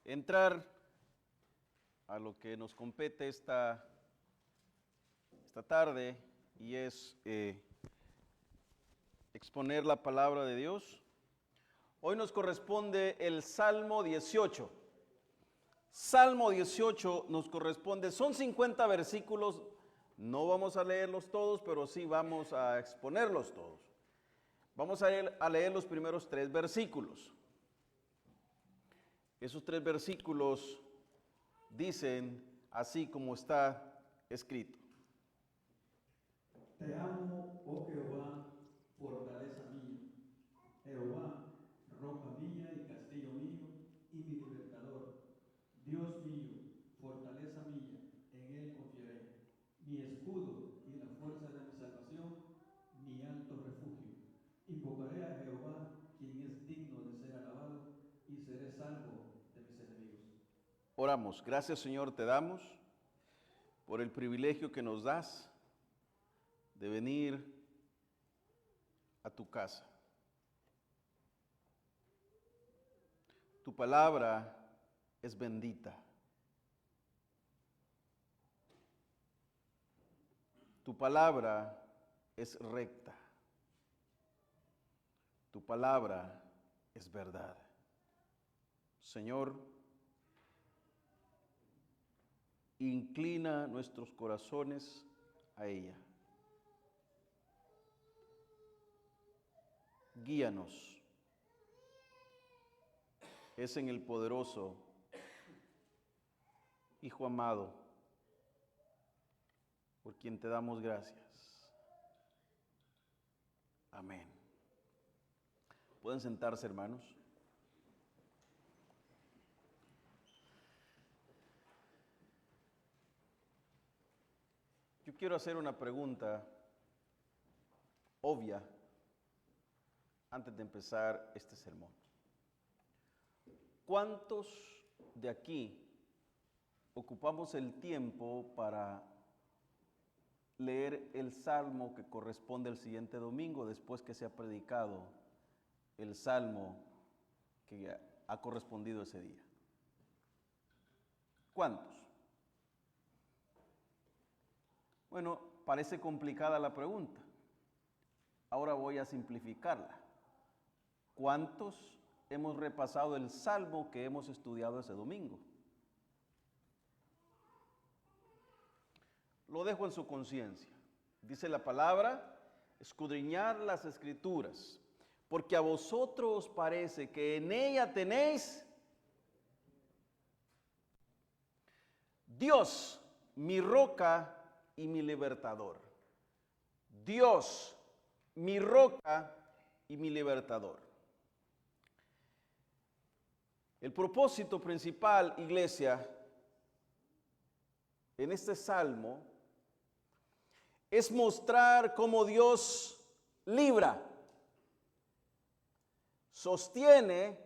entrar a lo que nos compete esta tarde, y es exponer la palabra de Dios. Hoy nos corresponde el Salmo 18. Salmo 18 nos corresponde, son 50 versículos, no vamos a leerlos todos, pero sí vamos a exponerlos todos. Vamos a leer los primeros 3 versículos. Esos 3 versículos dicen así como está escrito. Te amo, oh Jehová, fortaleza mía. Jehová, roca mía y castillo mío y mi libertador. Dios mío, fortaleza mía, en él confiaré. Mi escudo y la fuerza de mi salvación, mi alto refugio. Invocaré a Jehová, quien es digno de ser alabado, y seré salvo de mis enemigos. Oramos. Gracias, Señor, te damos por el privilegio que nos das de venir a tu casa. Tu palabra es bendita. Tu palabra es recta. Tu palabra es verdad. Señor, inclina nuestros corazones a ella. Guíanos. Es en el poderoso Hijo amado, por quien te damos gracias. Amén. Pueden sentarse, hermanos. Yo quiero hacer una pregunta obvia antes de empezar este sermón. ¿Cuántos de aquí ocupamos el tiempo para leer el salmo que corresponde el siguiente domingo después que se ha predicado el salmo que ha correspondido ese día? ¿Cuántos? Bueno, parece complicada la pregunta. Ahora voy a simplificarla. ¿Cuántos hemos repasado el salmo que hemos estudiado ese domingo? Lo dejo en su conciencia. Dice la palabra, escudriñar las escrituras, porque a vosotros os parece que en ella tenéis Dios, mi roca y mi libertador. Dios, mi roca y mi libertador. El propósito principal, iglesia, en este salmo es mostrar cómo Dios libra, sostiene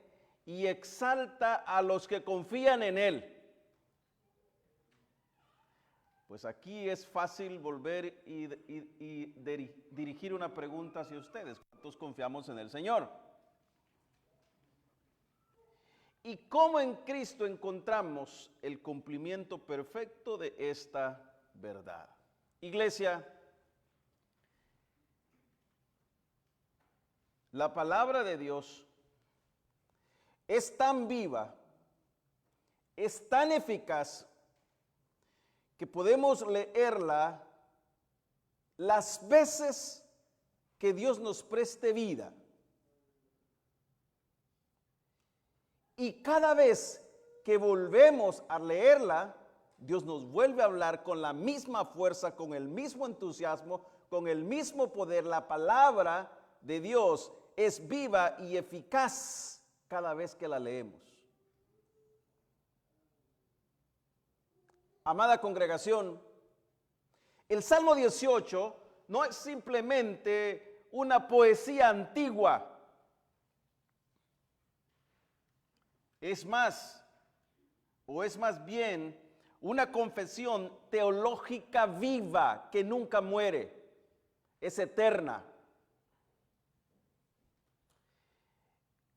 y exalta a los que confían en Él. Pues aquí es fácil volver y dirigir una pregunta hacia ustedes. ¿Cuántos confiamos en el Señor? ¿Y cómo en Cristo encontramos el cumplimiento perfecto de esta verdad? Iglesia, la palabra de Dios es tan viva, es tan eficaz, que podemos leerla las veces que Dios nos preste vida. Y cada vez que volvemos a leerla, Dios nos vuelve a hablar con la misma fuerza, con el mismo entusiasmo, con el mismo poder. La palabra de Dios es viva y eficaz cada vez que la leemos. Amada congregación, el Salmo 18 no es simplemente una poesía antigua. Es más bien una confesión teológica viva que nunca muere, es eterna.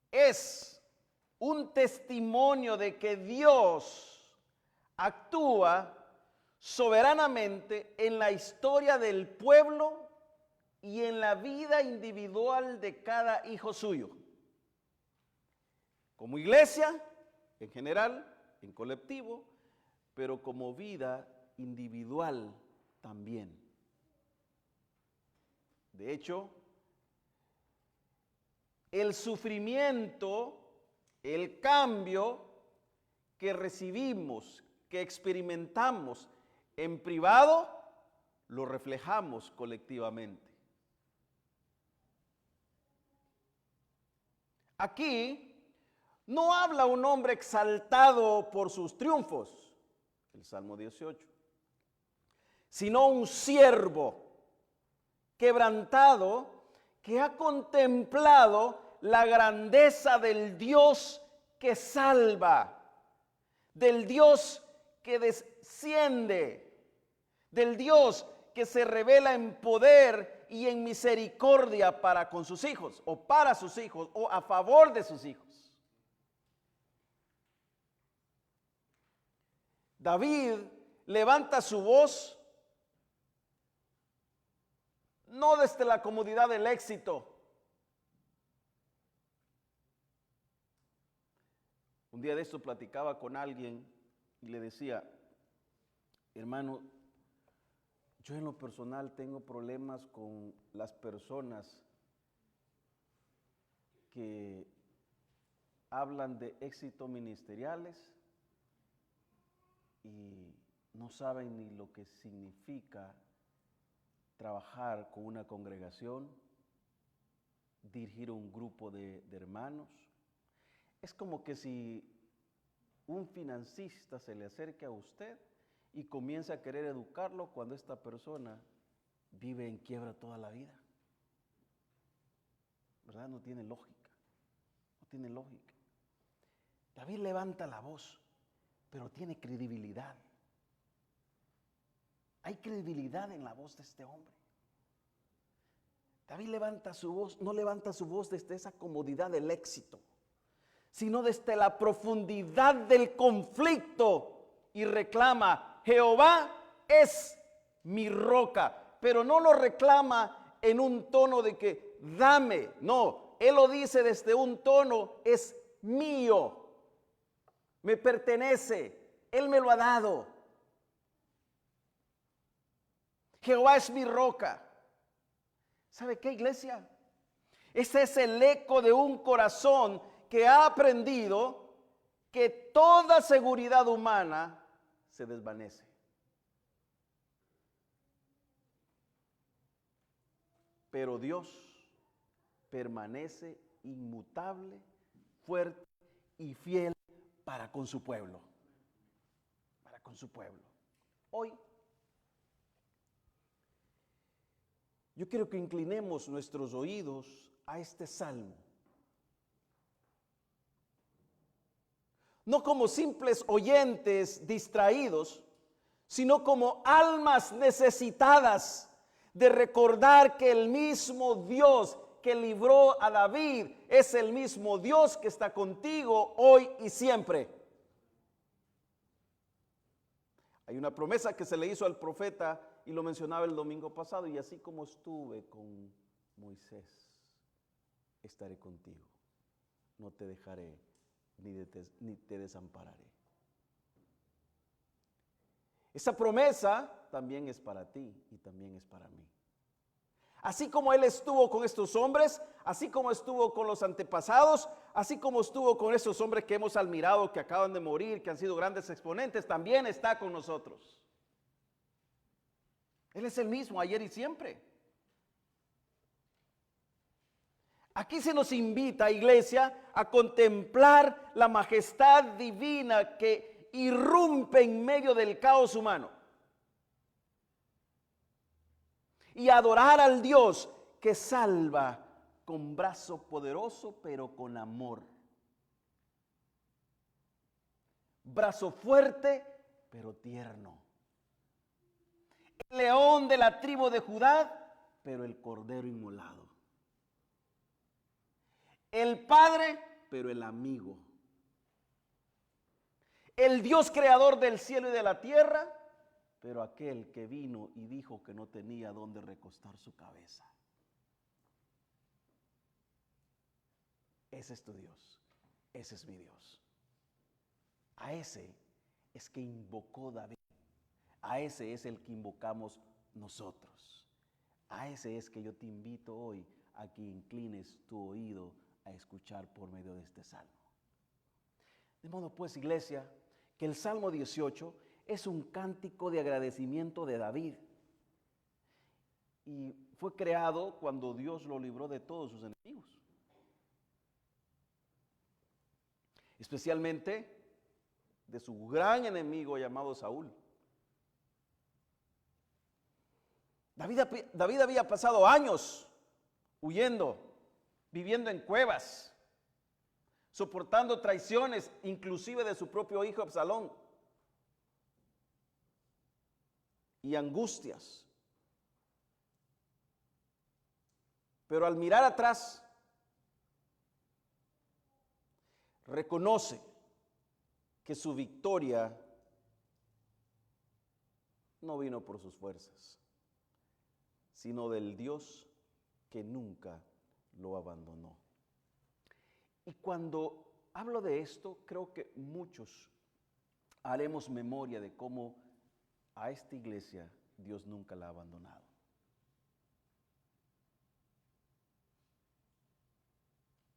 Es un testimonio de que Dios actúa soberanamente en la historia del pueblo y en la vida individual de cada hijo suyo. Como iglesia, en general, en colectivo, pero como vida individual también. De hecho, el sufrimiento, el cambio que recibimos, que experimentamos en privado, lo reflejamos colectivamente. Aquí no habla un hombre exaltado por sus triunfos, el Salmo 18, sino un siervo quebrantado que ha contemplado la grandeza del Dios que salva, del Dios que desciende, del Dios que se revela en poder y en misericordia para con sus hijos, o para sus hijos, o a favor de sus hijos. David levanta su voz no desde la comodidad del éxito. Un día de esto platicaba con alguien y le decía, hermano, yo en lo personal tengo problemas con las personas que hablan de éxito ministeriales y no saben ni lo que significa trabajar con una congregación, dirigir un grupo de hermanos. Es como que si un financista se le acerque a usted y comienza a querer educarlo cuando esta persona vive en quiebra toda la vida. ¿Verdad? No tiene lógica. No tiene lógica. David levanta la voz, pero tiene credibilidad. Hay credibilidad en la voz de este hombre. David levanta su voz, no levanta su voz desde esa comodidad del éxito, sino desde la profundidad del conflicto y reclama, Jehová es mi roca, pero no lo reclama en un tono de que dame, no, él lo dice desde un tono, es mío, me pertenece, él me lo ha dado. Jehová es mi roca. ¿Sabe qué, iglesia? Ese es el eco de un corazón que ha aprendido que toda seguridad humana se desvanece. Pero Dios permanece inmutable, fuerte y fiel para con su pueblo. Para con su pueblo. Hoy, yo quiero que inclinemos nuestros oídos a este salmo. No como simples oyentes distraídos, sino como almas necesitadas de recordar que el mismo Dios que libró a David es el mismo Dios que está contigo hoy y siempre. Hay una promesa que se le hizo al profeta y lo mencionaba el domingo pasado, y así como estuve con Moisés, estaré contigo. No te dejaré ni te desampararé. Esa promesa también es para ti y también es para mí. Así como Él estuvo con estos hombres, así como estuvo con los antepasados, así como estuvo con esos hombres que hemos admirado, que acaban de morir, que han sido grandes exponentes, también está con nosotros. Él es el mismo ayer y siempre. Aquí se nos invita, iglesia, a contemplar la majestad divina que irrumpe en medio del caos humano y adorar al Dios que salva con brazo poderoso, pero con amor. Brazo fuerte, pero tierno. El león de la tribu de Judá, pero el cordero inmolado. El padre, pero el amigo. el Dios creador del cielo y de la tierra, pero aquel que vino y dijo que no tenía dónde recostar su cabeza. Ese es tu Dios, ese es mi Dios. A ese es que invocó David, a ese es el que invocamos nosotros. A ese es que yo te invito hoy a que inclines tu oído a escuchar por medio de este salmo. De modo pues, iglesia, que el Salmo 18 es un cántico de agradecimiento de David. Y fue creado cuando Dios lo libró de todos sus enemigos. Especialmente de su gran enemigo llamado Saúl. David había pasado años huyendo, viviendo en cuevas, soportando traiciones, inclusive de su propio hijo Absalón, y angustias. Pero al mirar atrás, reconoce que su victoria no vino por sus fuerzas, sino del Dios que nunca lo abandonó. Y cuando hablo de esto, creo que muchos haremos memoria de cómo a esta iglesia Dios nunca la ha abandonado.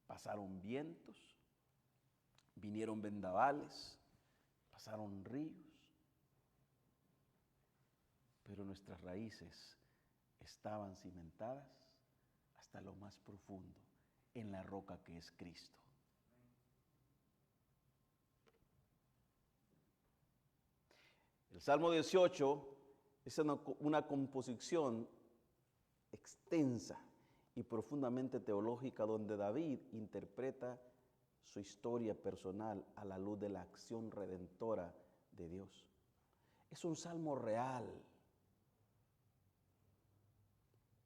Pasaron vientos, vinieron vendavales, pasaron ríos, pero nuestras raíces estaban cimentadas hasta lo más profundo en la roca que es Cristo. El Salmo 18 es una composición extensa y profundamente teológica donde David interpreta su historia personal a la luz de la acción redentora de Dios. Es un salmo real,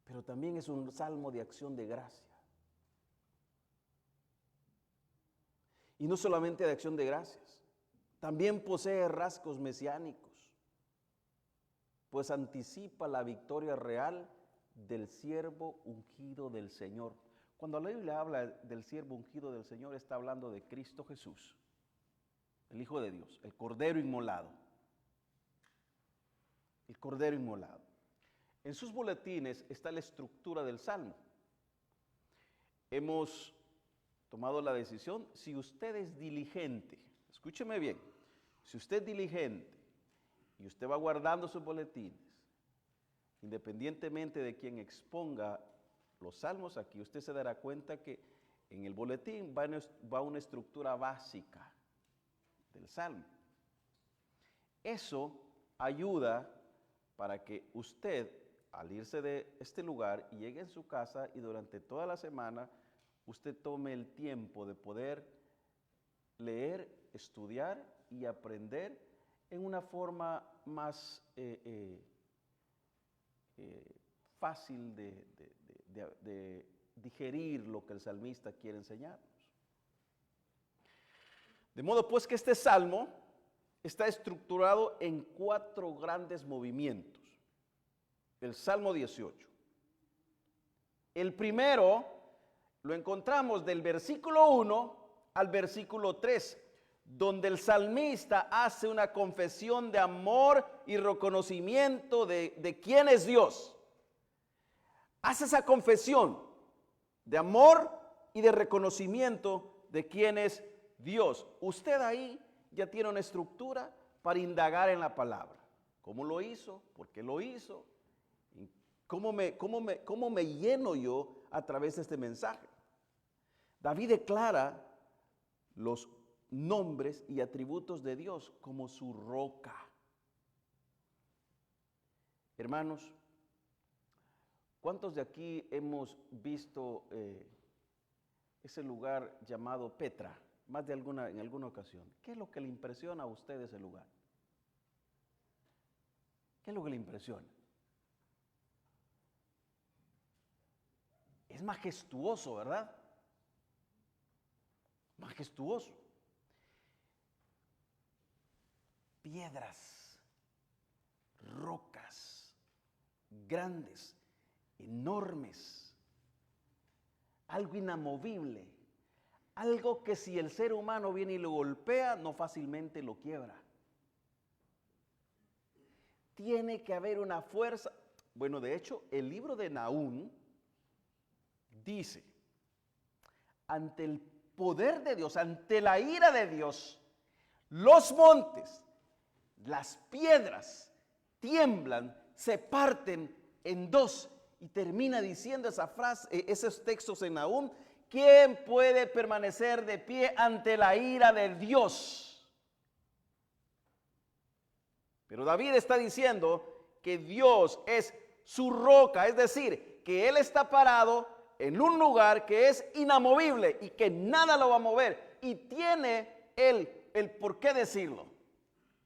pero también es un salmo de acción de gracia. Y no solamente de acción de gracias, también posee rasgos mesiánicos, pues anticipa la victoria real del siervo ungido del Señor. Cuando la Biblia habla del siervo ungido del Señor, está hablando de Cristo Jesús, el Hijo de Dios, el Cordero inmolado. El Cordero inmolado. En sus boletines está la estructura del Salmo. Hemos tomado la decisión, si usted es diligente, escúcheme bien, si usted es diligente y usted va guardando sus boletines, independientemente de quien exponga los salmos aquí, usted se dará cuenta que en el boletín va una estructura básica del salmo. Eso ayuda para que usted, al irse de este lugar, llegue en su casa y durante toda la semana usted tome el tiempo de poder leer, estudiar y aprender en una forma más fácil de digerir lo que el salmista quiere enseñarnos. De modo pues que este salmo está estructurado en 4 grandes movimientos. El Salmo 18. El primero lo encontramos del versículo 1 al versículo 3, donde el salmista hace una confesión de amor y reconocimiento de quién es Dios. Hace esa confesión de amor y de reconocimiento de quién es Dios. Usted ahí ya tiene una estructura para indagar en la palabra. ¿Cómo lo hizo? ¿Por qué lo hizo? ¿Cómo me lleno yo a través de este mensaje? David declara los nombres y atributos de Dios como su roca. Hermanos, ¿cuántos de aquí hemos visto ese lugar llamado Petra? Más de en alguna ocasión. ¿Qué es lo que le impresiona a usted de ese lugar? ¿Qué es lo que le impresiona? Es majestuoso, ¿verdad? Majestuoso. piedras, rocas grandes, enormes, algo inamovible, algo que si el ser humano viene y lo golpea, no fácilmente lo quiebra. Tiene que haber una fuerza. Bueno, de hecho, el libro de Nahum dice, ante el poder de Dios, ante la ira de Dios, los montes, las piedras tiemblan, se parten en dos. Y termina diciendo esa frase, esos textos en Nahum: ¿quién puede permanecer de pie ante la ira de Dios? Pero David está diciendo que Dios es su roca, es decir, que Él está parado en un lugar que es inamovible y que nada lo va a mover. Y tiene el por qué decirlo.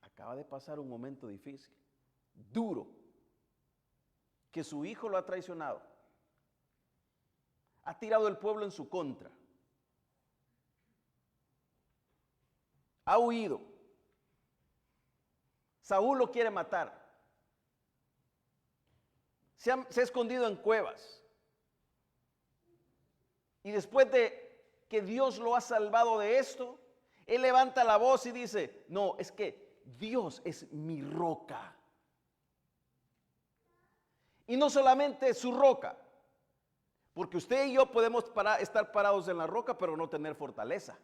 Acaba de pasar un momento difícil, duro, que su hijo lo ha traicionado. Ha tirado el pueblo en su contra. Ha huido. Saúl lo quiere matar. Se ha escondido en cuevas. Y después de que Dios lo ha salvado de esto, él levanta la voz y dice: no, es que Dios es mi roca. Y no solamente su roca, porque usted y yo podemos estar parados en la roca, pero no tener fortaleza.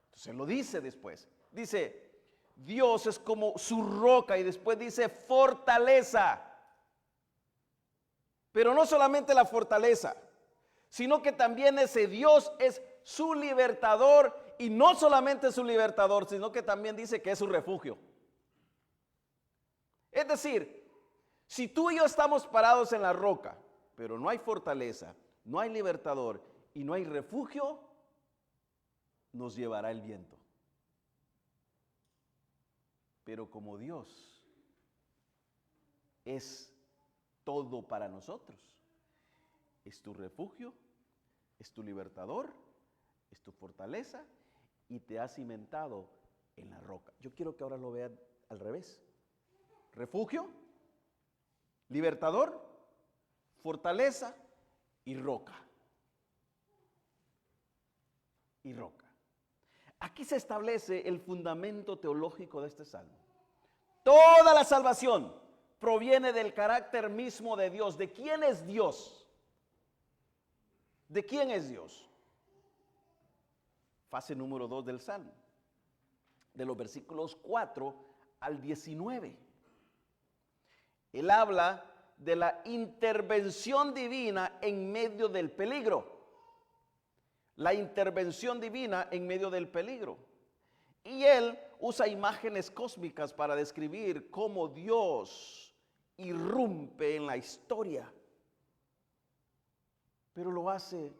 Entonces lo dice después. Dice, Dios es como su roca, y después dice fortaleza. Pero no solamente la fortaleza, sino que también ese Dios es su libertador, y no solamente su libertador, sino que también dice que es su refugio. Es decir, si tú y yo estamos parados en la roca, pero no hay fortaleza, no hay libertador y no hay refugio, nos llevará el viento. Pero como Dios es todo para nosotros, es tu refugio, es tu libertador, es tu fortaleza, y te has cimentado en la roca. Yo quiero que ahora lo vean al revés. Refugio, libertador, fortaleza y roca. Y roca. Aquí se establece el fundamento teológico de este salmo. Toda la salvación proviene del carácter mismo de Dios. ¿De quién es Dios? ¿De quién es Dios? Fase número 2 del salmo, de los versículos 4 al 19. Él habla de la intervención divina en medio del peligro. La intervención divina en medio del peligro. Y él usa imágenes cósmicas para describir cómo Dios irrumpe en la historia. Pero lo hace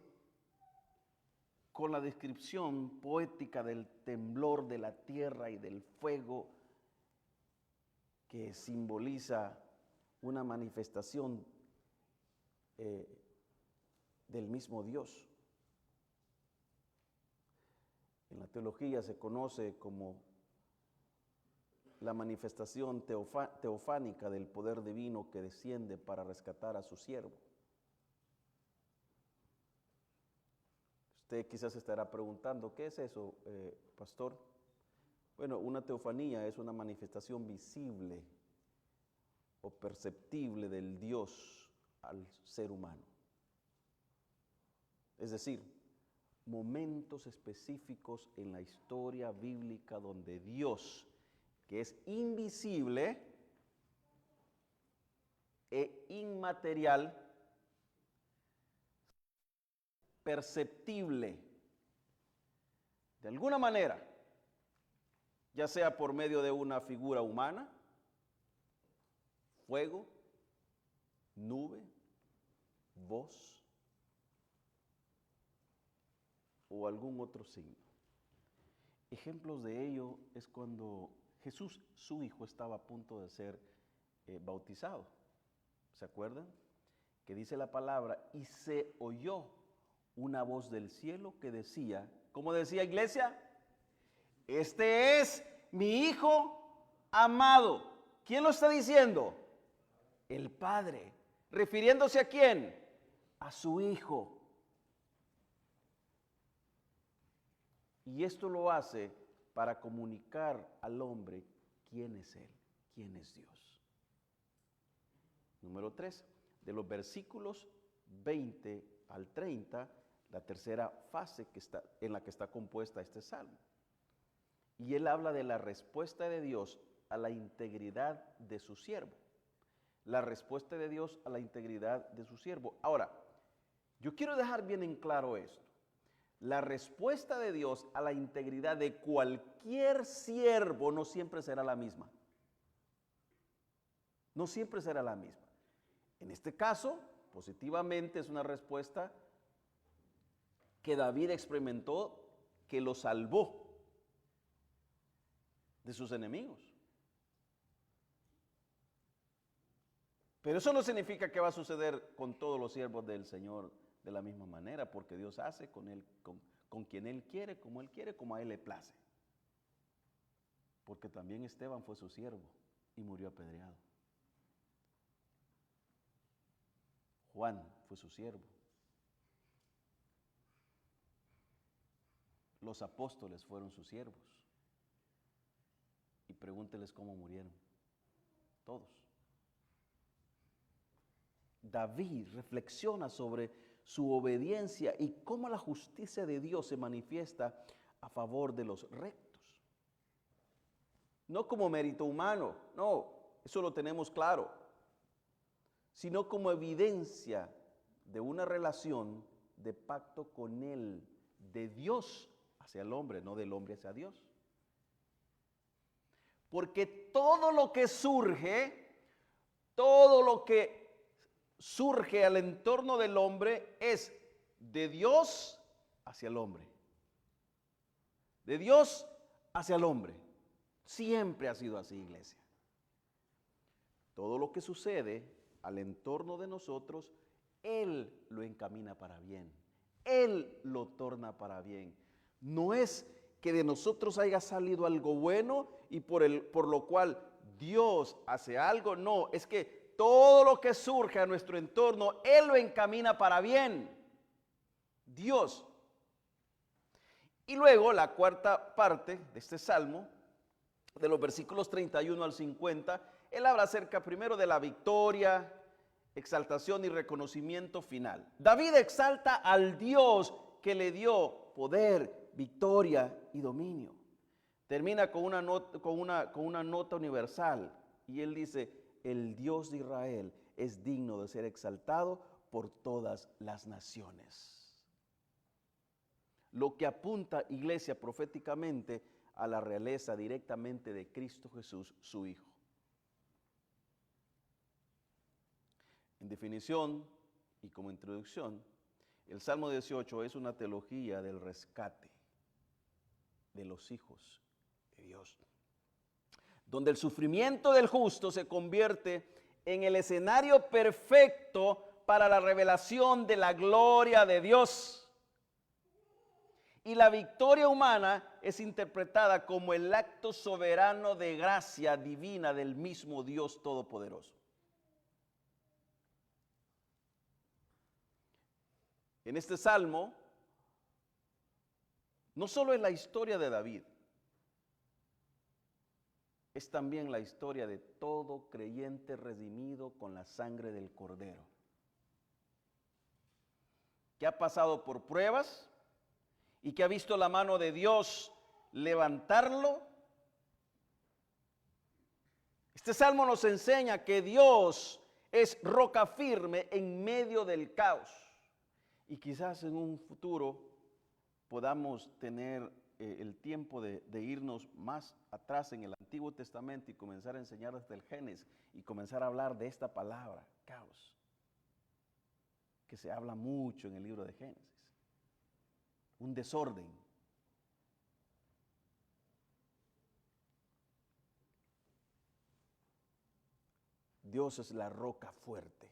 con la descripción poética del temblor de la tierra y del fuego, que simboliza una manifestación del mismo Dios. En la teología se conoce como la manifestación teofánica del poder divino que desciende para rescatar a su siervo. Usted quizás estará preguntando, ¿qué es eso, pastor? Bueno, una teofanía es una manifestación visible o perceptible del Dios al ser humano. Es decir, momentos específicos en la historia bíblica donde Dios, que es invisible e inmaterial, perceptible de alguna manera, ya sea por medio de una figura humana, fuego, nube, voz o algún otro signo. Ejemplos de ello es cuando Jesús, su hijo, estaba a punto de ser bautizado. ¿Se acuerdan? Que dice la palabra, y se oyó una voz del cielo que decía, ¿cómo decía, iglesia? Este es mi hijo amado. ¿Quién lo está diciendo? El Padre. ¿Refiriéndose a quién? A su Hijo. Y esto lo hace para comunicar al hombre quién es Él, quién es Dios. Número 3, de los versículos 20 al 30, la tercera fase en la que está compuesta este salmo. Y él habla de la respuesta de Dios a la integridad de su siervo. La respuesta de Dios a la integridad de su siervo. Ahora, yo quiero dejar bien en claro esto. La respuesta de Dios a la integridad de cualquier siervo no siempre será la misma. No siempre será la misma. En este caso, positivamente, es una respuesta que David experimentó, que lo salvó de sus enemigos. Pero eso no significa que va a suceder con todos los siervos del Señor de la misma manera, porque Dios hace con él, con quien Él quiere, como a Él le place. Porque también Esteban fue su siervo y murió apedreado. Juan fue su siervo. Los apóstoles fueron sus siervos. Y pregúnteles cómo murieron. Todos. David reflexiona sobre su obediencia y cómo la justicia de Dios se manifiesta a favor de los rectos. No como mérito humano, no, eso lo tenemos claro, sino como evidencia de una relación de pacto con Él, de Dios hacia el hombre, no del hombre hacia Dios. Porque todo lo que surge al entorno del hombre es de Dios hacia el hombre. De Dios hacia el hombre. Siempre ha sido así, iglesia. Todo lo que sucede al entorno de nosotros, Él lo encamina para bien. Él lo torna para bien. No es que de nosotros haya salido algo bueno y por lo cual Dios hace algo. No, es que todo lo que surge a nuestro entorno, Él lo encamina para bien. Dios. Y luego la cuarta parte de este salmo, de los versículos 31 al 50, Él habla acerca primero de la victoria, exaltación y reconocimiento final. David exalta al Dios que le dio poder, victoria y dominio. Termina con una nota universal y él dice: el Dios de Israel es digno de ser exaltado por todas las naciones. Lo que apunta, iglesia, proféticamente a la realeza directamente de Cristo Jesús, su Hijo. En definición y como introducción, el Salmo 18 es una teología del rescate de los hijos de Dios, donde el sufrimiento del justo se convierte en el escenario perfecto para la revelación de la gloria de Dios. Y la victoria humana es interpretada como el acto soberano de gracia divina del mismo Dios Todopoderoso. En este salmo, no solo es la historia de David, es también la historia de todo creyente redimido con la sangre del Cordero, que ha pasado por pruebas y que ha visto la mano de Dios levantarlo. Este salmo nos enseña que Dios es roca firme en medio del caos. Y quizás en un futuro podamos tener el tiempo de irnos más atrás en el Antiguo Testamento y comenzar a enseñar desde el Génesis y comenzar a hablar de esta palabra, caos, que se habla mucho en el libro de Génesis. Un desorden. Dios es la roca fuerte,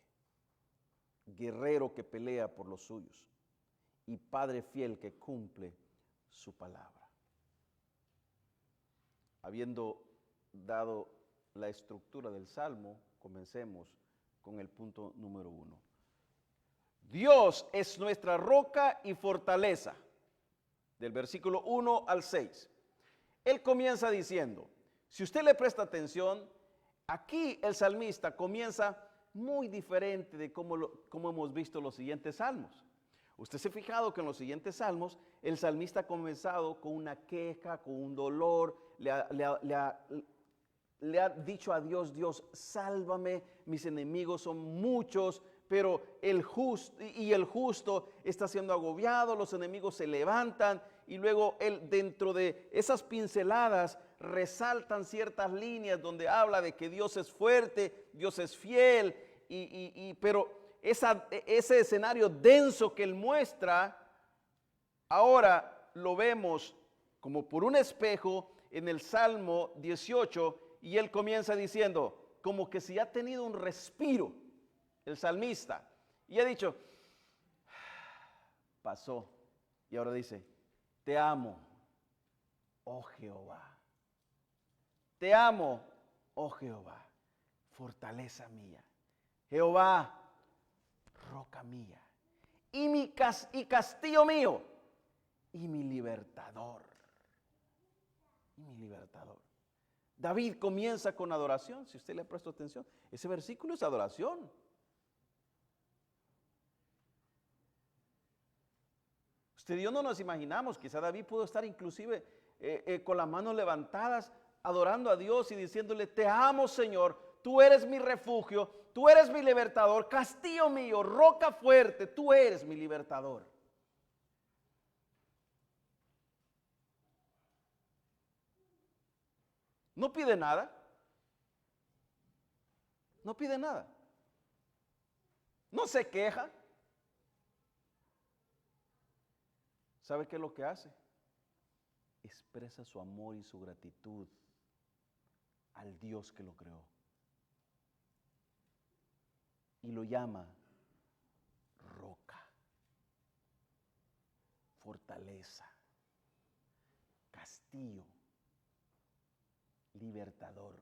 guerrero que pelea por los suyos y Padre fiel que cumple su palabra. habiendo dado la estructura del Salmo, comencemos con el punto número 1. Dios es nuestra roca y fortaleza. Del versículo 1 al 6. Él comienza diciendo, si usted le presta atención, aquí el salmista comienza muy diferente de cómo hemos visto los siguientes salmos. Usted se ha fijado que en los siguientes salmos el salmista ha comenzado con una queja, con un dolor, le ha dicho a Dios, Dios, sálvame, mis enemigos son muchos, pero el justo está siendo agobiado, los enemigos se levantan y luego él dentro de esas pinceladas resaltan ciertas líneas donde habla de que Dios es fuerte, Dios es fiel, pero ese escenario denso que él muestra, ahora lo vemos como por un espejo en el Salmo 18 y él comienza diciendo, como que si ha tenido un respiro el salmista y ha dicho, pasó, y ahora dice, te amo, oh Jehová, te amo, oh Jehová, fortaleza mía, Jehová, roca mía, y castillo mío, y mi libertador, David comienza con adoración, si usted le ha puesto atención, ese versículo es adoración. Usted y yo no nos imaginamos, quizá David pudo estar inclusive con las manos levantadas, adorando a Dios y diciéndole, te amo Señor, tú eres mi refugio, tú eres mi libertador, castillo mío, roca fuerte, tú eres mi libertador. No pide nada, no pide nada, no se queja. ¿Sabe qué es lo que hace? Expresa su amor y su gratitud al Dios que lo creó. Y lo llama roca, fortaleza, castillo, libertador.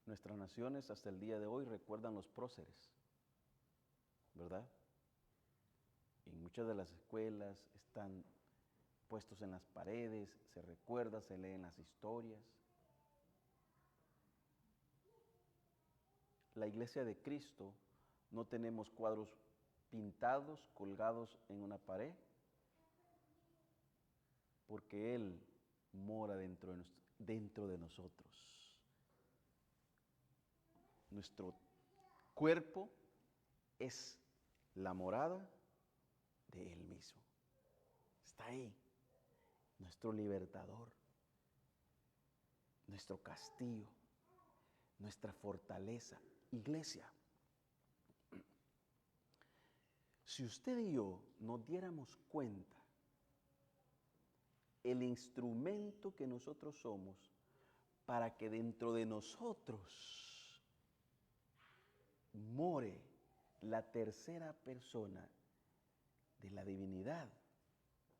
Nuestras naciones hasta el día de hoy recuerdan los próceres, ¿verdad? En muchas de las escuelas están puestos en las paredes, se recuerda, se leen las historias. La iglesia de Cristo no tenemos cuadros pintados, colgados en una pared, porque Él mora dentro de nosotros. Nuestro cuerpo es la morada de Él mismo. Está ahí, nuestro libertador, nuestro castillo, nuestra fortaleza. Iglesia, si usted y yo nos diéramos cuenta el instrumento que nosotros somos para que dentro de nosotros more la tercera persona de la divinidad,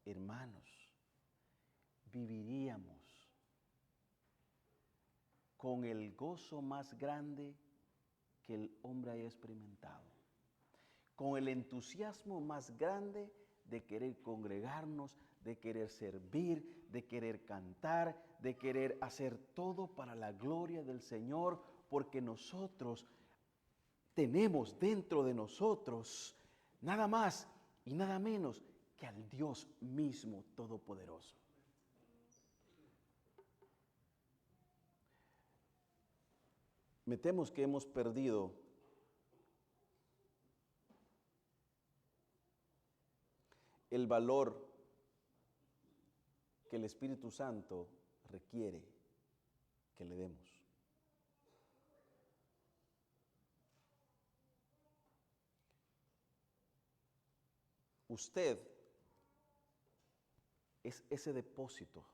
hermanos, viviríamos con el gozo más grande que el hombre haya experimentado, con el entusiasmo más grande de querer congregarnos, de querer servir, de querer cantar, de querer hacer todo para la gloria del Señor, porque nosotros tenemos dentro de nosotros nada más y nada menos que al Dios mismo todopoderoso. Me temo que hemos perdido el valor que el Espíritu Santo requiere que le demos. Usted es ese depósito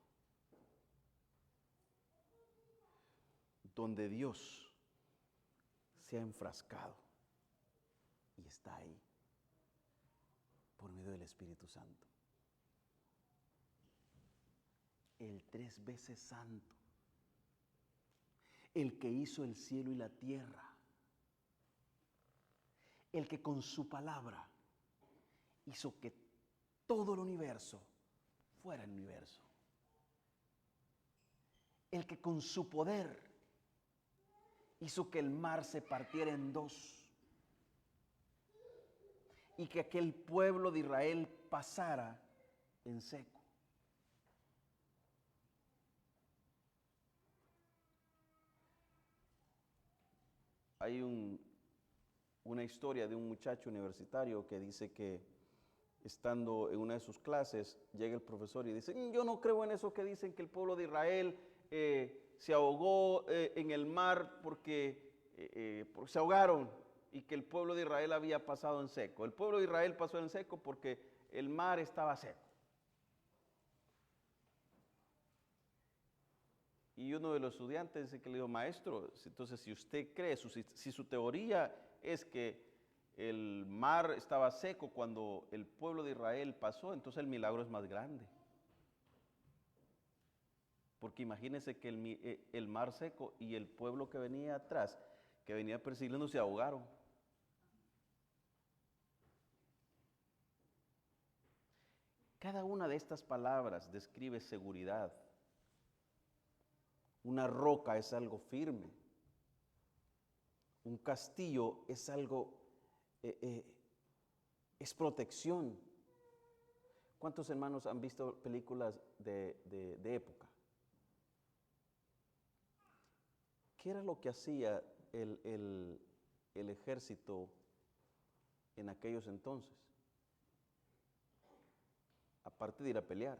donde Dios se ha enfrascado y está ahí por medio del Espíritu Santo. el 3 veces santo, el que hizo el cielo y la tierra, el que con su palabra hizo que todo el universo fuera el universo, el que con su poder hizo que el mar se partiera en dos y que aquel pueblo de Israel pasara en seco. Hay una historia de un muchacho universitario que dice que estando en una de sus clases, llega el profesor y dice, yo no creo en eso que dicen que el pueblo de Israel se ahogó en el mar porque se ahogaron y que el pueblo de Israel había pasado en seco. El pueblo de Israel pasó en seco porque el mar estaba seco. Y uno de los estudiantes dice que le dijo, maestro, entonces si usted cree, si su teoría es que el mar estaba seco cuando el pueblo de Israel pasó, entonces el milagro es más grande. Porque imagínense que el mar seco y el pueblo que venía atrás, que venía persiguiendo, se ahogaron. Cada una de estas palabras describe seguridad. Una roca es algo firme. Un castillo es algo, es protección. ¿Cuántos hermanos han visto películas de época? ¿Qué era lo que hacía el ejército en aquellos entonces? Aparte de ir a pelear,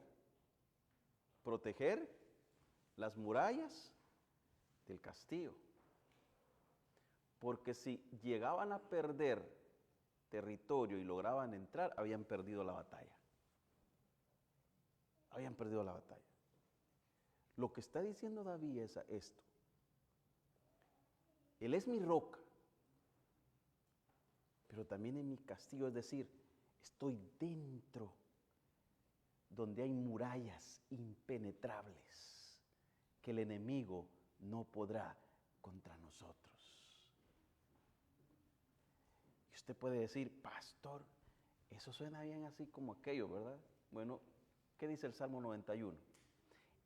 proteger las murallas del castillo. Porque si llegaban a perder territorio y lograban entrar, habían perdido la batalla. Habían perdido la batalla. Lo que está diciendo David es esto. Él es mi roca, pero también en mi castillo, es decir, estoy dentro donde hay murallas impenetrables que el enemigo no podrá contra nosotros. Y usted puede decir, pastor, eso suena bien así como aquello, ¿verdad? Bueno, ¿qué dice el Salmo 91?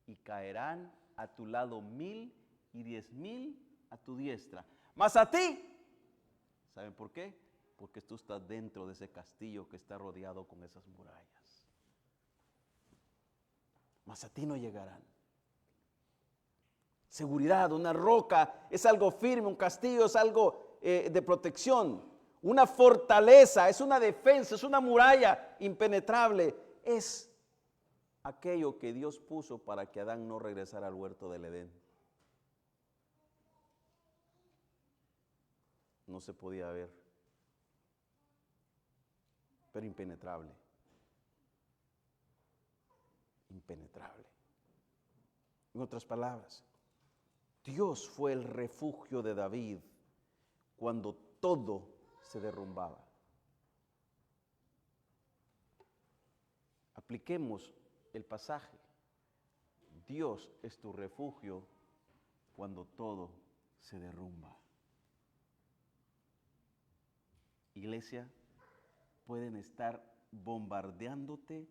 Y caerán a tu lado 1000 y 10,000 a tu diestra, mas a ti, ¿saben por qué? Porque tú estás dentro de ese castillo que está rodeado con esas murallas. Mas a ti no llegarán. Seguridad, una roca es algo firme, un castillo es algo de protección, una fortaleza, es una defensa, es una muralla impenetrable, es aquello que Dios puso para que Adán no regresara al huerto del Edén. No se podía ver, pero impenetrable. Impenetrable. En otras palabras, Dios fue el refugio de David cuando todo se derrumbaba. Apliquemos el pasaje. Dios es tu refugio cuando todo se derrumba. Iglesia, pueden estar bombardeándote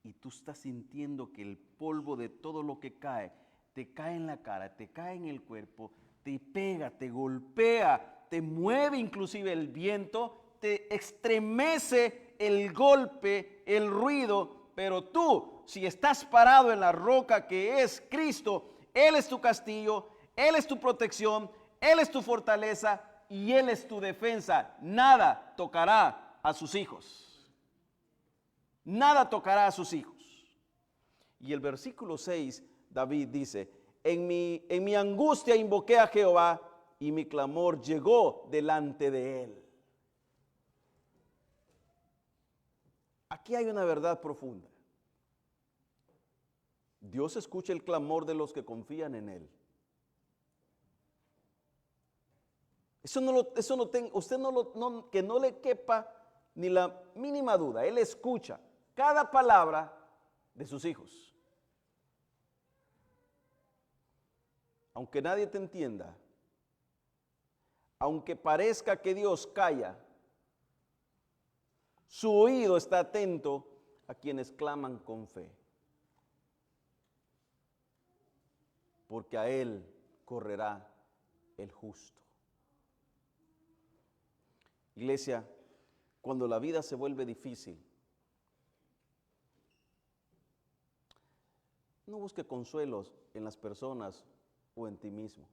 y tú estás sintiendo que el polvo de todo lo que cae, te cae en la cara, te cae en el cuerpo, te pega, te golpea, te mueve inclusive el viento, te estremece el golpe, el ruido, pero tú, si estás parado en la roca que es Cristo, Él es tu castillo, Él es tu protección, Él es tu fortaleza y Él es tu defensa. Nada tocará a sus hijos. Nada tocará a sus hijos. Y el versículo 6, David dice, en mi angustia invoqué a Jehová y mi clamor llegó delante de Él. Aquí hay una verdad profunda. Dios escucha el clamor de los que confían en Él. Que no le quepa ni la mínima duda. Él escucha cada palabra de sus hijos. aunque nadie te entienda, aunque parezca que Dios calla, su oído está atento a quienes claman con fe, porque a Él correrá el justo. Iglesia, cuando la vida se vuelve difícil, no busque consuelos en las personas o en ti mismo.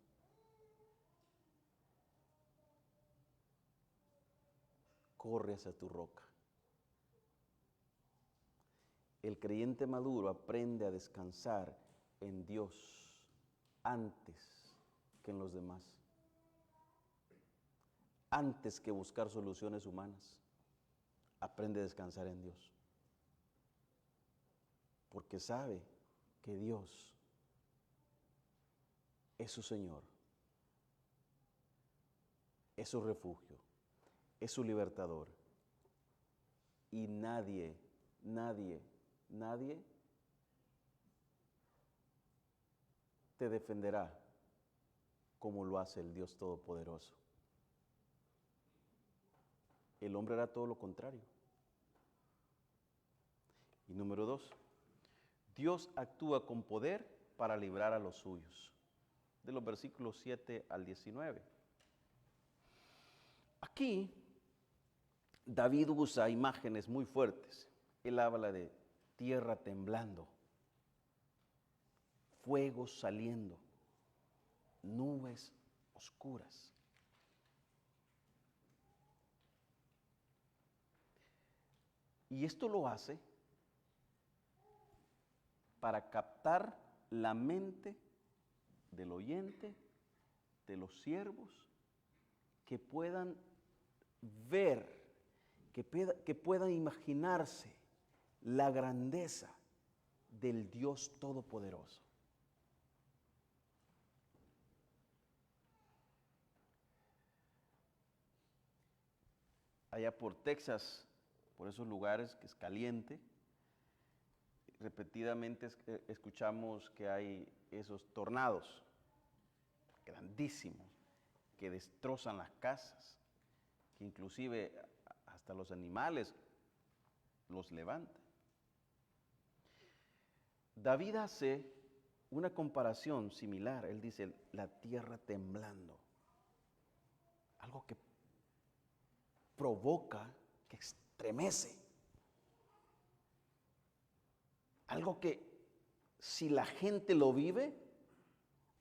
Corre hacia tu roca. El creyente maduro aprende a descansar en Dios antes que en los demás, antes que buscar soluciones humanas. Aprende a descansar en Dios, porque sabe que Dios es su Señor, es su refugio, es su libertador, y nadie te defenderá como lo hace el Dios Todopoderoso. El hombre hará todo lo contrario. Y número 2, Dios actúa con poder para librar a los suyos. De los versículos 7 al 19. Aquí David usa imágenes muy fuertes. Él habla de tierra temblando, fuego saliendo, nubes oscuras. Y esto lo hace para captar la mente del oyente, de los siervos, que puedan ver, que puedan imaginarse la grandeza del Dios Todopoderoso. Allá por Texas, por esos lugares que es caliente, repetidamente escuchamos que hay esos tornados grandísimos que destrozan las casas, que inclusive hasta los animales los levantan. David hace una comparación similar. Él dice, la tierra temblando. Algo que provoca, que estremece. Algo que si la gente lo vive,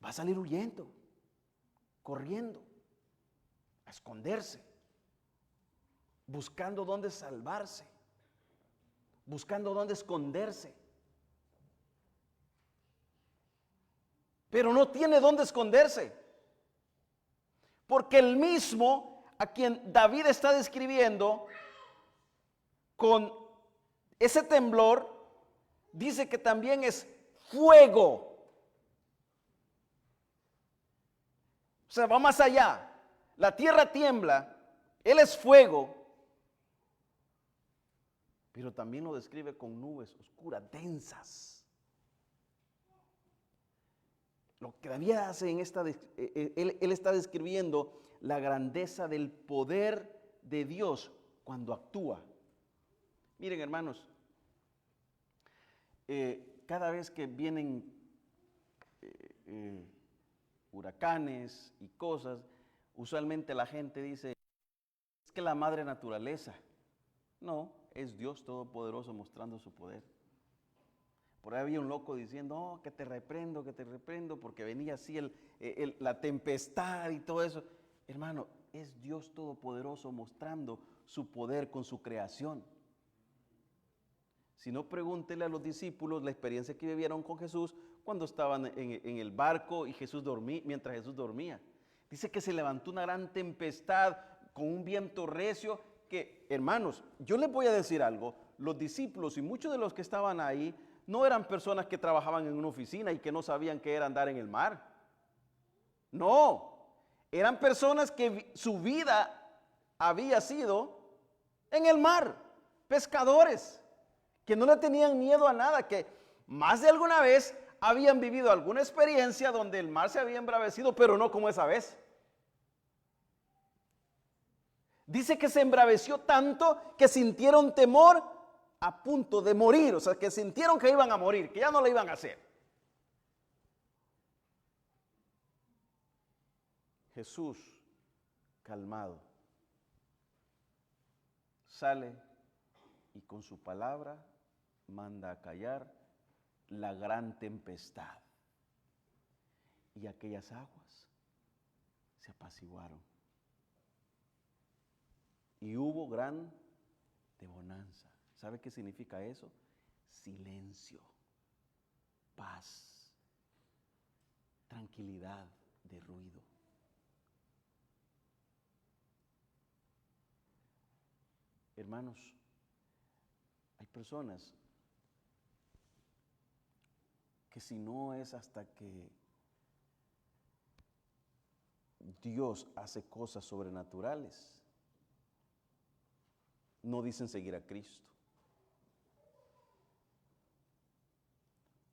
va a salir huyendo, corriendo, a esconderse, buscando dónde salvarse, buscando dónde esconderse. Pero no tiene dónde esconderse, porque el mismo a quien David está describiendo con ese temblor, dice que también es fuego. O sea, va más allá. La tierra tiembla, Él es fuego, pero también lo describe con nubes oscuras, densas. Lo que David hace en él está describiendo la grandeza del poder de Dios cuando actúa. Miren, hermanos, cada vez que vienen huracanes y cosas, usualmente la gente dice, es que la madre naturaleza. No, es Dios Todopoderoso mostrando su poder. Por ahí había un loco diciendo, oh, que te reprendo, porque venía así la tempestad y todo eso. Hermano, es Dios Todopoderoso mostrando su poder con su creación. Si no, pregúntele a los discípulos la experiencia que vivieron con Jesús cuando estaban en el barco y mientras Jesús dormía. Dice que se levantó una gran tempestad con un viento recio que, hermanos, yo les voy a decir algo, los discípulos y muchos de los que estaban ahí no eran personas que trabajaban en una oficina y que no sabían qué era andar en el mar. No, eran personas que su vida había sido en el mar, pescadores, que no le tenían miedo a nada, que más de alguna vez habían vivido alguna experiencia donde el mar se había embravecido, pero no como esa vez. Dice que se embraveció tanto que sintieron temor a punto de morir, o sea, que sintieron que iban a morir, que ya no lo iban a hacer. Jesús, calmado, sale y con su palabra manda a callar la gran tempestad. Y aquellas aguas se apaciguaron. Y hubo gran bonanza. ¿Sabe qué significa eso? Silencio, paz, tranquilidad de ruido. Hermanos, hay personas que si no es hasta que Dios hace cosas sobrenaturales, no dicen seguir a Cristo.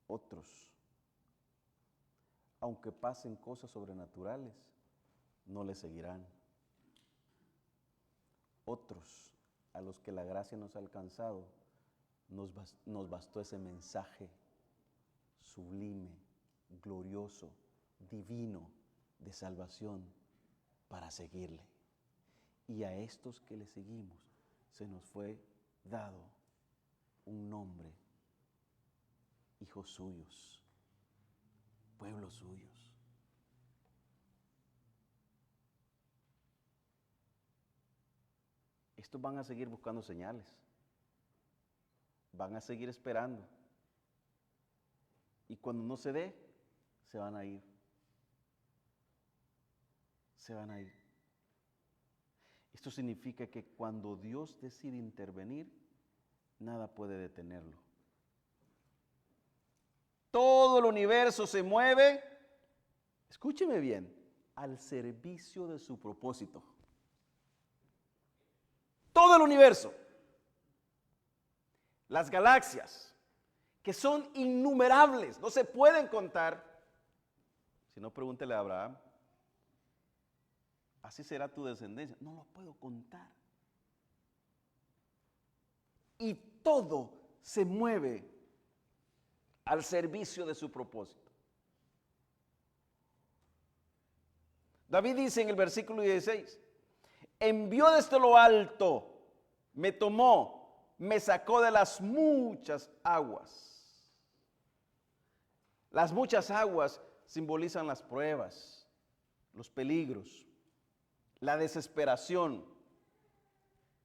Otros, aunque pasen cosas sobrenaturales, no le seguirán. Otros, a los que la gracia nos ha alcanzado, nos bastó ese mensaje sublime, glorioso, divino de salvación para seguirle. Y a estos que le seguimos se nos fue dado un nombre, hijos suyos, pueblos suyos. Estos van a seguir buscando señales, van a seguir esperando. Y cuando no se dé, se van a ir. Se van a ir. Esto significa que cuando Dios decide intervenir, nada puede detenerlo. Todo el universo se mueve, escúcheme bien, al servicio de su propósito. Todo el universo, las galaxias, que son innumerables, no se pueden contar. Si no, pregúntele a Abraham. Así será tu descendencia. No lo puedo contar. Y todo se mueve al servicio de su propósito. David dice en el versículo 16, envió desde lo alto, me tomó, me sacó de las muchas aguas. Las muchas aguas simbolizan las pruebas, los peligros, la desesperación.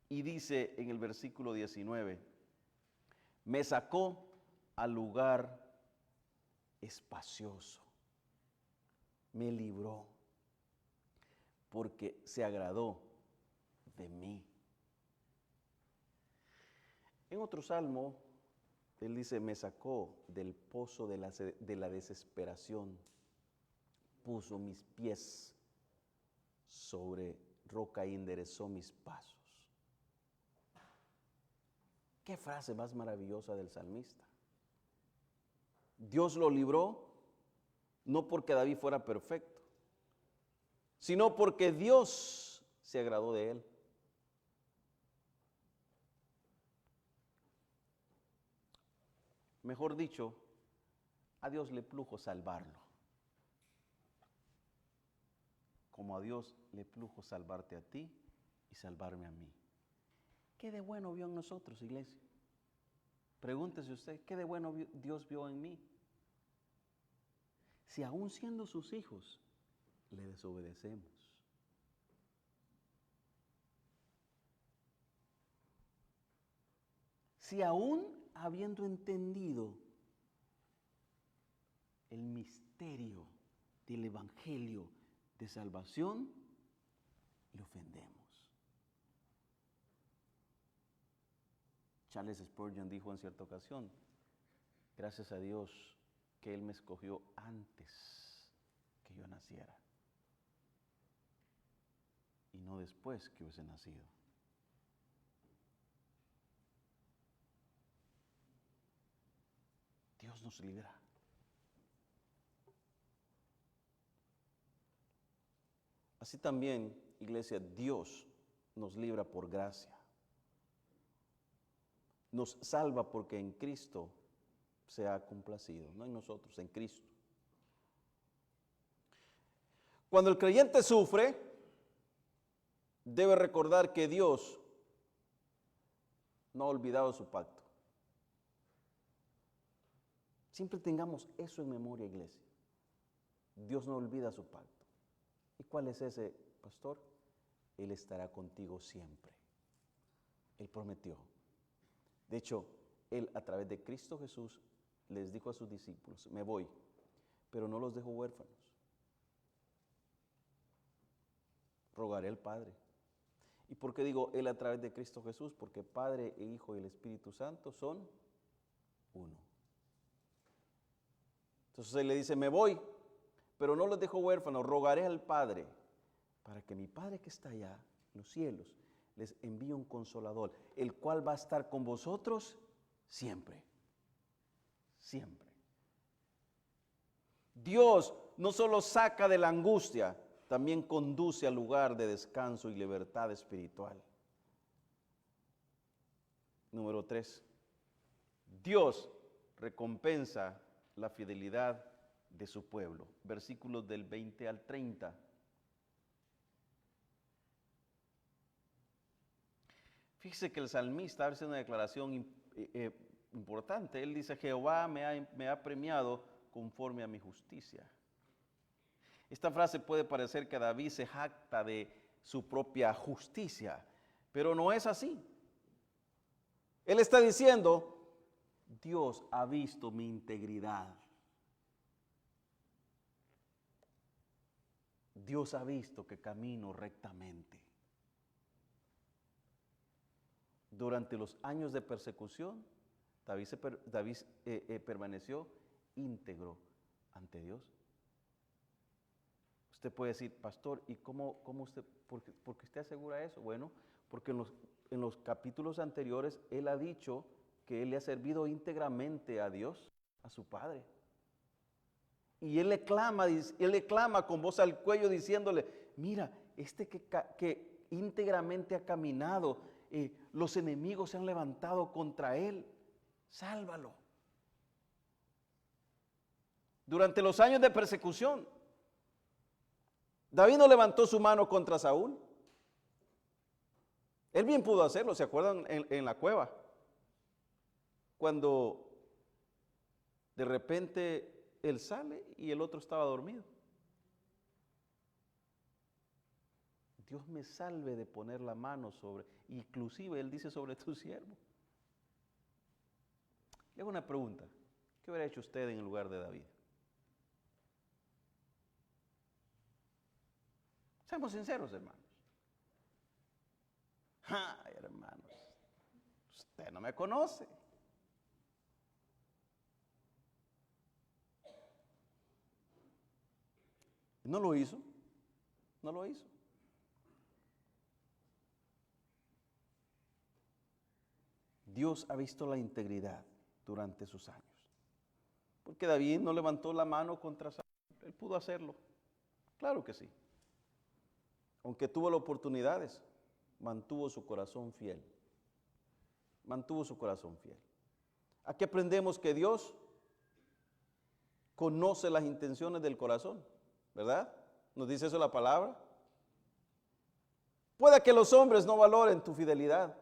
Y dice en el versículo 19, me sacó al lugar espacioso, me libró, porque se agradó de mí. En otro salmo, él dice, me sacó del pozo de la desesperación, puso mis pies sobre roca y enderezó mis pasos. Qué frase más maravillosa del salmista. Dios lo libró no porque David fuera perfecto, sino porque Dios se agradó de él. Mejor dicho, a Dios le plujo salvarlo, como a Dios le plujo salvarte a ti y salvarme a mí. ¿Qué de bueno vio en nosotros, iglesia? Pregúntese usted, ¿qué de bueno Dios vio en mí? Si aún siendo sus hijos, le desobedecemos. Si aún habiendo entendido el misterio del evangelio de salvación, le ofendemos. Charles Spurgeon dijo en cierta ocasión, gracias a Dios que Él me escogió antes que yo naciera y no después que hubiese nacido. Dios nos libra. Así también, iglesia, Dios nos libra por gracia. Nos salva porque en Cristo se ha complacido, no en nosotros, en Cristo. Cuando el creyente sufre, debe recordar que Dios no ha olvidado su pacto. Siempre tengamos eso en memoria, iglesia. Dios no olvida su pacto. ¿Y cuál es ese, pastor? Él estará contigo siempre. Él prometió. De hecho, Él a través de Cristo Jesús les dijo a sus discípulos, me voy, pero no los dejo huérfanos. Rogaré al Padre. ¿Y por qué digo Él a través de Cristo Jesús? Porque Padre e Hijo y el Espíritu Santo son uno. Entonces Él le dice, me voy, pero no los dejo huérfanos, rogaré al Padre, para que mi Padre que está allá, en los cielos, les envíe un consolador, el cual va a estar con vosotros siempre. Siempre. Dios no solo saca de la angustia, también conduce al lugar de descanso y libertad espiritual. Número 3. Dios recompensa la fidelidad de su pueblo. Versículos del 20 al 30. Fíjese que el salmista hace una declaración importante. Él dice, Jehová me ha premiado conforme a mi justicia. Esta frase puede parecer que David se jacta de su propia justicia, pero no es así. Él está diciendo, Dios ha visto mi integridad. Dios ha visto que camino rectamente. Durante los años de persecución, David permaneció íntegro ante Dios. Usted puede decir, pastor, ¿y cómo usted, por qué usted asegura eso? Bueno, porque en los capítulos anteriores él ha dicho que él le ha servido íntegramente a Dios, a su Padre. Y él le clama con voz al cuello diciéndole, mira, que íntegramente ha caminado, los enemigos se han levantado contra él, sálvalo. Durante los años de persecución, David no levantó su mano contra Saúl. Él bien pudo hacerlo, ¿se acuerdan? En la cueva. Cuando de repente él sale y el otro estaba dormido. Dios me salve de poner la mano sobre, inclusive él dice sobre tu siervo. Le hago una pregunta. ¿Qué hubiera hecho usted en el lugar de David? Seamos sinceros, hermanos. Ay, hermanos, usted no me conoce. No lo hizo, no lo hizo. Dios ha visto la integridad durante sus años. Porque David no levantó la mano contra Saúl, él pudo hacerlo. Claro que sí. Aunque tuvo las oportunidades, mantuvo su corazón fiel. Mantuvo su corazón fiel. Aquí aprendemos que Dios conoce las intenciones del corazón, ¿verdad? Nos dice eso la palabra. Puede que los hombres no valoren tu fidelidad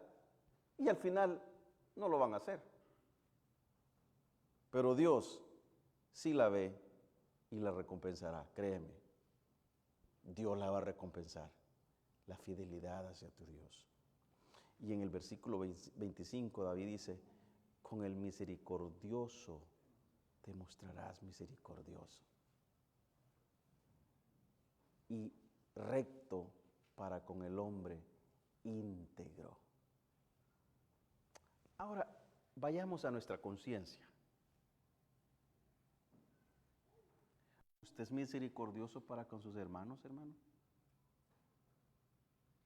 y al final no lo van a hacer. Pero Dios sí la ve y la recompensará, créeme. Dios la va a recompensar, la fidelidad hacia tu Dios. Y en el versículo 25 David dice, con el misericordioso te mostrarás misericordioso y recto para con el hombre íntegro. Ahora, vayamos a nuestra conciencia. ¿Usted es misericordioso para con sus hermanos, hermano?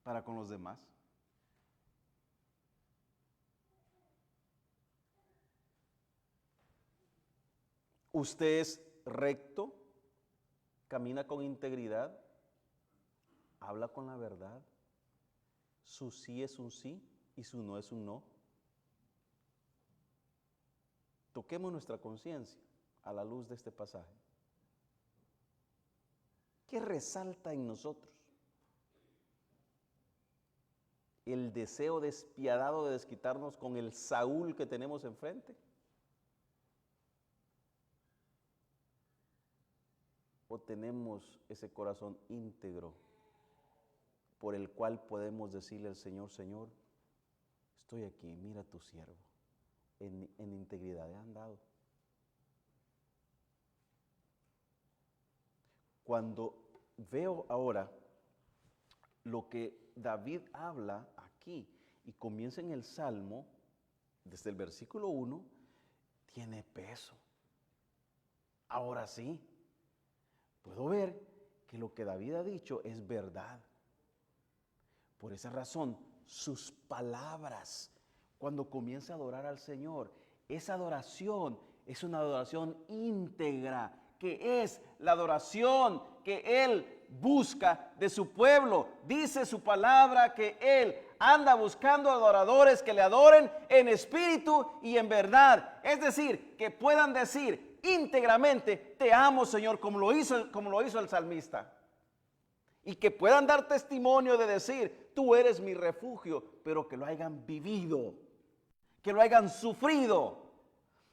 ¿Para con los demás? ¿Usted es recto? ¿Camina con integridad? habla con la verdad. Su sí es un sí y su no es un no. Toquemos nuestra conciencia a la luz de este pasaje. ¿Qué resalta en nosotros? ¿El deseo despiadado de desquitarnos con el Saúl que tenemos enfrente? ¿O tenemos ese corazón íntegro por el cual podemos decirle al Señor, Señor, estoy aquí, mira a tu siervo, en integridad he andado? Cuando veo ahora lo que David habla aquí y comienza en el Salmo, desde el versículo 1, tiene peso. Ahora sí, puedo ver que lo que David ha dicho es verdad. Por esa razón, sus palabras, cuando comienza a adorar al Señor, esa adoración es una adoración íntegra, que es la adoración que Él busca de su pueblo. Dice su palabra que Él anda buscando adoradores que le adoren en espíritu y en verdad. Es decir, que puedan decir íntegramente, te amo, Señor, como lo hizo el salmista. Y que puedan dar testimonio de decir, tú eres mi refugio, pero que lo hayan vivido, que lo hayan sufrido,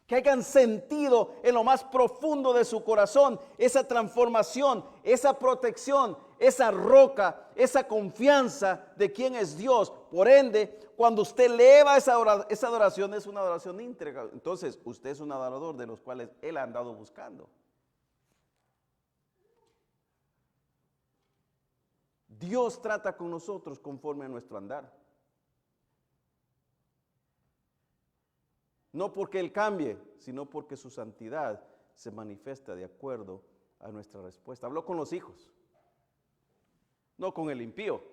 que hayan sentido en lo más profundo de su corazón esa transformación, esa protección, esa roca, esa confianza de quién es Dios. Por ende, cuando usted eleva esa adoración, es una adoración íntegra. Entonces, usted es un adorador de los cuales Él ha andado buscando. Dios trata con nosotros conforme a nuestro andar. No porque Él cambie, sino porque su santidad se manifiesta de acuerdo a nuestra respuesta. Habló con los hijos, no con el impío.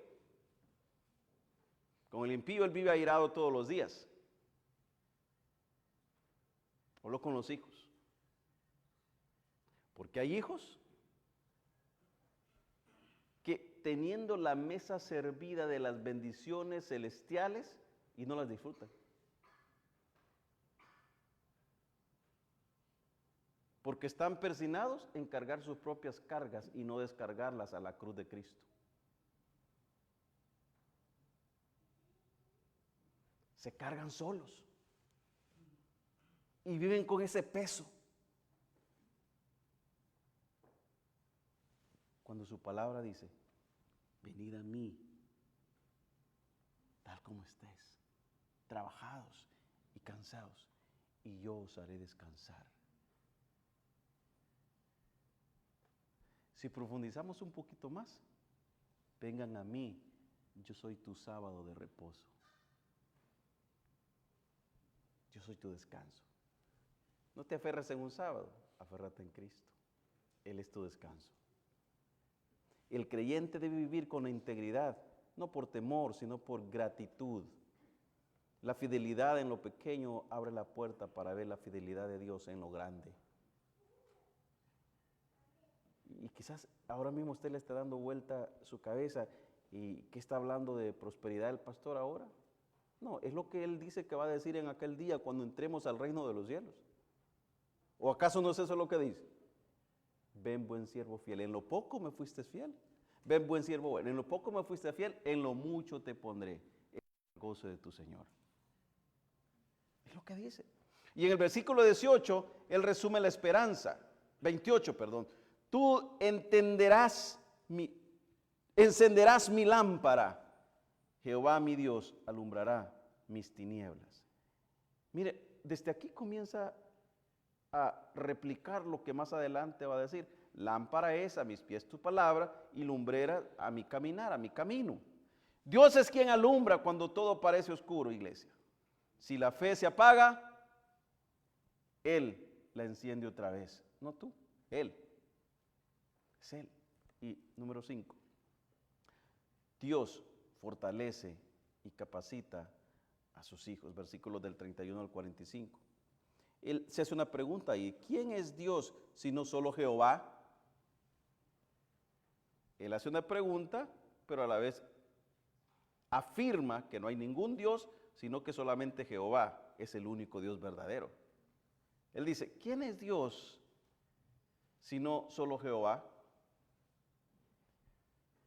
Con el impío Él vive airado todos los días. Habló con los hijos. Porque hay hijos que teniendo la mesa servida de las bendiciones celestiales y no las disfrutan. Porque están persinados en cargar sus propias cargas y no descargarlas a la cruz de Cristo. Se cargan solos y viven con ese peso. Cuando su palabra dice, venid a mí, tal como estéis, trabajados y cansados, y yo os haré descansar. Si profundizamos un poquito más, vengan a mí, yo soy tu sábado de reposo. Yo soy tu descanso. No te aferres en un sábado, aférrate en Cristo. Él es tu descanso. El creyente debe vivir con integridad, no por temor, sino por gratitud. La fidelidad en lo pequeño abre la puerta para ver la fidelidad de Dios en lo grande. Y quizás ahora mismo usted le está dando vuelta su cabeza y ¿qué está hablando de prosperidad el pastor ahora? No, es lo que él dice que va a decir en aquel día cuando entremos al reino de los cielos. ¿O acaso no es eso lo que dice? Ven, buen siervo fiel, en lo poco me fuiste fiel. Ven, buen siervo bueno, en lo poco me fuiste fiel, en lo mucho te pondré el gozo de tu Señor. Es lo que dice. Y en el versículo 18, él resume la esperanza. 28, perdón. Tú encenderás mi lámpara. Jehová mi Dios alumbrará mis tinieblas. Mire, desde aquí comienza a replicar lo que más adelante va a decir. Lámpara es a mis pies tu palabra y lumbrera a mi caminar, a mi camino. Dios es quien alumbra cuando todo parece oscuro, iglesia. Si la fe se apaga, Él la enciende otra vez. No tú, Él. Es Él. Y número 5. Dios fortalece y capacita a sus hijos. Versículos del 31 al 45. Él se hace una pregunta ahí. ¿Quién es Dios si no solo Jehová? Él hace una pregunta pero a la vez afirma que no hay ningún Dios, sino que solamente Jehová es el único Dios verdadero. Él dice, ¿quién es Dios sino solo Jehová?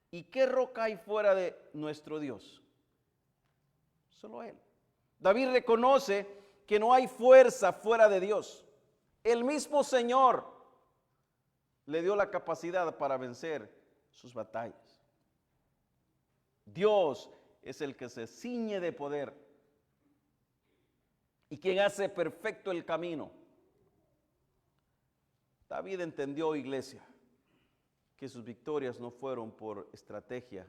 ¿Y qué roca hay fuera de nuestro Dios? Solo Él. David reconoce que no hay fuerza fuera de Dios. El mismo Señor le dio la capacidad para vencer sus batallas. Dios es el que se ciñe de poder y quien hace perfecto el camino. David entendió, iglesia, que sus victorias no fueron por estrategia,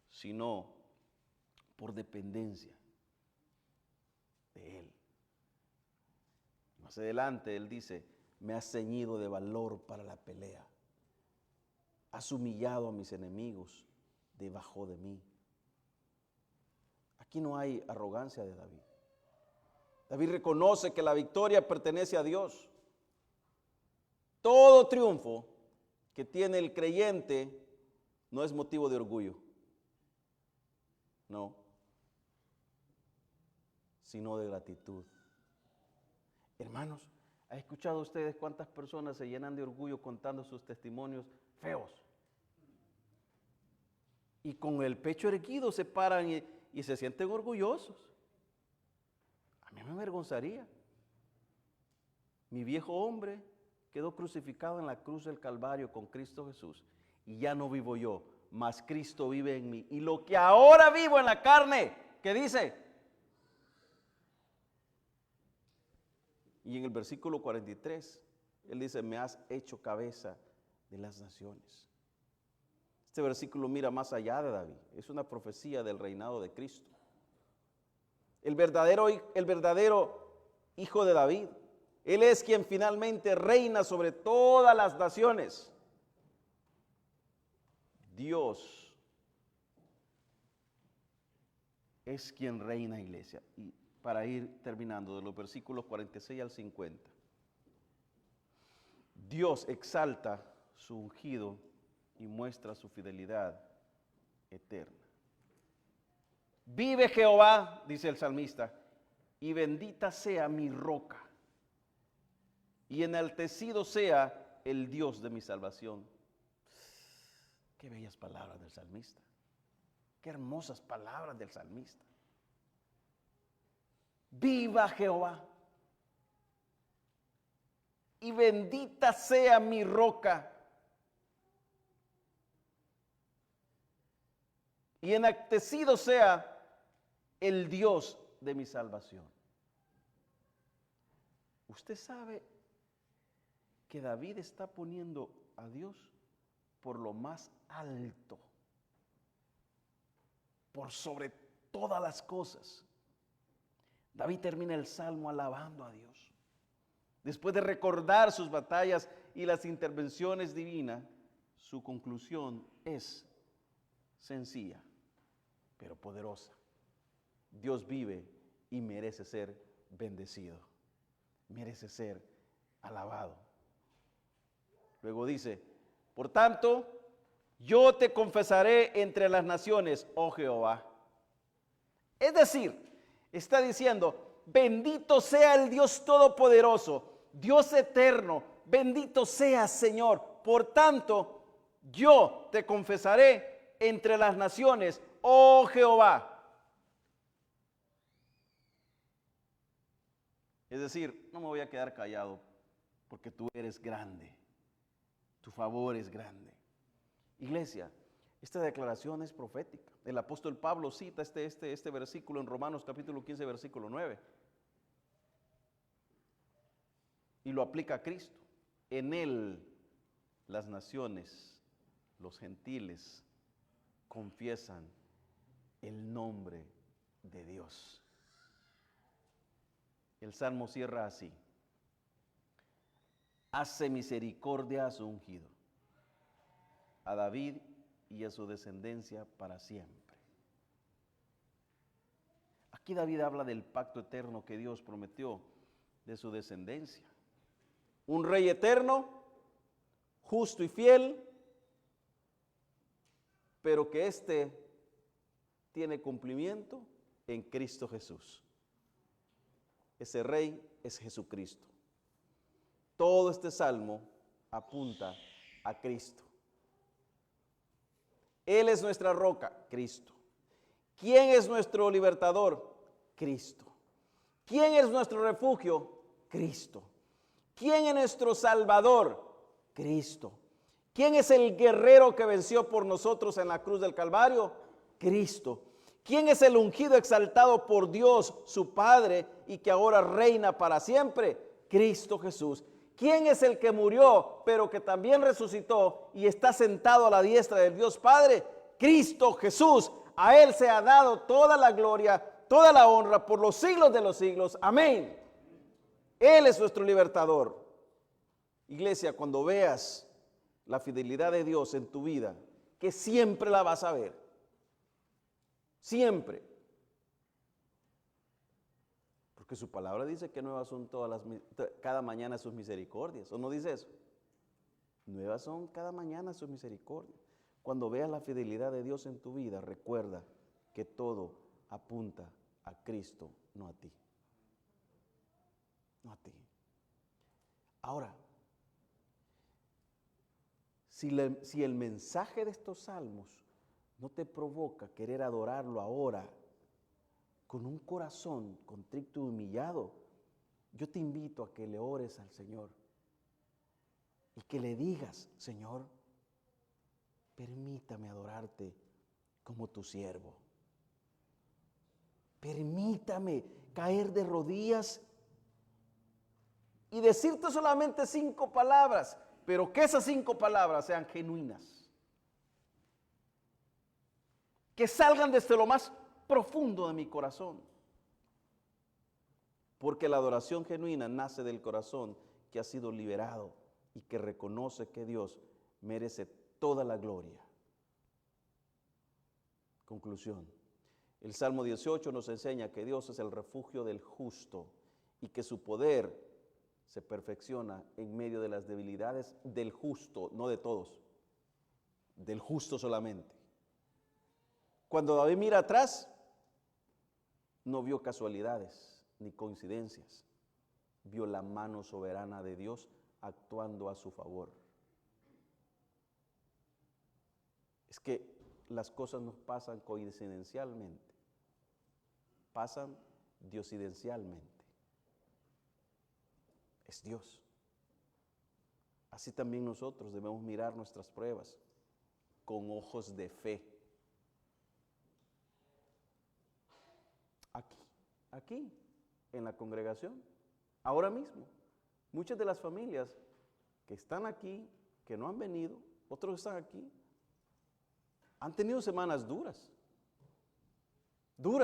sino por dependencia de Él. Más adelante Él dice, me has ceñido de valor para la pelea. Has humillado a mis enemigos debajo de mí. Aquí no hay arrogancia de David. David reconoce que la victoria pertenece a Dios. Todo triunfo que tiene el creyente no es motivo de orgullo, no, sino de gratitud. Hermanos, ¿ha escuchado ustedes cuántas personas se llenan de orgullo contando sus testimonios feos? Y con el pecho erguido se paran y se sienten orgullosos. A mí me avergonzaría. Mi viejo hombre quedó crucificado en la cruz del Calvario con Cristo Jesús. Y ya no vivo yo, mas Cristo vive en mí. Y lo que ahora vivo en la carne, ¿qué dice? Y en el versículo 43, Él dice, me has hecho cabeza de las naciones. Este versículo mira más allá de David. Es una profecía del reinado de Cristo. El verdadero hijo de David. Él es quien finalmente reina sobre todas las naciones. Dios es quien reina, iglesia. Y para ir terminando, de los versículos 46 al 50. Dios exalta su ungido y muestra su fidelidad eterna. Vive Jehová, dice el salmista, y bendita sea mi roca, y enaltecido sea el Dios de mi salvación. Qué bellas palabras del salmista. Qué hermosas palabras del salmista. Viva Jehová, y bendita sea mi roca, y enaltecido sea el Dios de mi salvación. Usted sabe que David está poniendo a Dios por lo más alto, por sobre todas las cosas. David termina el salmo alabando a Dios. Después de recordar sus batallas y las intervenciones divinas, su conclusión es sencilla, pero poderosa. Dios vive y merece ser bendecido, merece ser alabado. Luego dice, por tanto, yo te confesaré entre las naciones, oh Jehová. Es decir, está diciendo, bendito sea el Dios todopoderoso, Dios eterno, bendito sea Señor. Por tanto, yo te confesaré entre las naciones, oh Jehová. Es decir, no me voy a quedar callado porque tú eres grande, tu favor es grande. Iglesia, esta declaración es profética. El apóstol Pablo cita este versículo en Romanos capítulo 15, versículo 9. Y lo aplica a Cristo. En Él las naciones, los gentiles, confiesan el nombre de Dios. El salmo cierra así: hace misericordia a su ungido, a David y a su descendencia para siempre. Aquí David habla del pacto eterno que Dios prometió de su descendencia. Un rey eterno, justo y fiel, pero que éste tiene cumplimiento en Cristo Jesús. Ese Rey es Jesucristo. Todo este salmo apunta a Cristo. Él es nuestra roca, Cristo. ¿Quién es nuestro libertador? Cristo. ¿Quién es nuestro refugio? Cristo. ¿Quién es nuestro salvador? Cristo. ¿Quién es el guerrero que venció por nosotros en la cruz del Calvario? Cristo. ¿Quién es el ungido exaltado por Dios, su Padre, y que ahora reina para siempre? Cristo Jesús. ¿Quién es el que murió, pero que también resucitó y está sentado a la diestra del Dios Padre? Cristo Jesús. A Él se ha dado toda la gloria, toda la honra por los siglos de los siglos. Amén. Él es nuestro libertador. Iglesia, cuando veas la fidelidad de Dios en tu vida, que siempre la vas a ver. Siempre. Porque su palabra dice que nuevas son cada mañana sus misericordias. ¿O no dice eso? Nuevas son cada mañana sus misericordias. Cuando veas la fidelidad de Dios en tu vida, recuerda que todo apunta a Cristo, no a ti. No a ti. Ahora, si el mensaje de estos salmos no te provoca querer adorarlo ahora con un corazón contrito y humillado, yo te invito a que le ores al Señor y que le digas: Señor, permítame adorarte como tu siervo. Permítame caer de rodillas y decirte solamente 5 palabras, pero que esas 5 palabras sean genuinas. Que salgan desde lo más profundo de mi corazón. Porque la adoración genuina nace del corazón que ha sido liberado y que reconoce que Dios merece toda la gloria. Conclusión. El Salmo 18 nos enseña que Dios es el refugio del justo y que su poder se perfecciona en medio de las debilidades del justo, no de todos, del justo solamente. Cuando David mira atrás, no vio casualidades ni coincidencias, vio la mano soberana de Dios actuando a su favor. Es que las cosas no pasan coincidencialmente, pasan diosidencialmente. Es Dios. Así también nosotros debemos mirar nuestras pruebas con ojos de fe. Aquí, en la congregación, ahora mismo, muchas de las familias que están aquí, que no han venido, otros están aquí, han tenido semanas duras,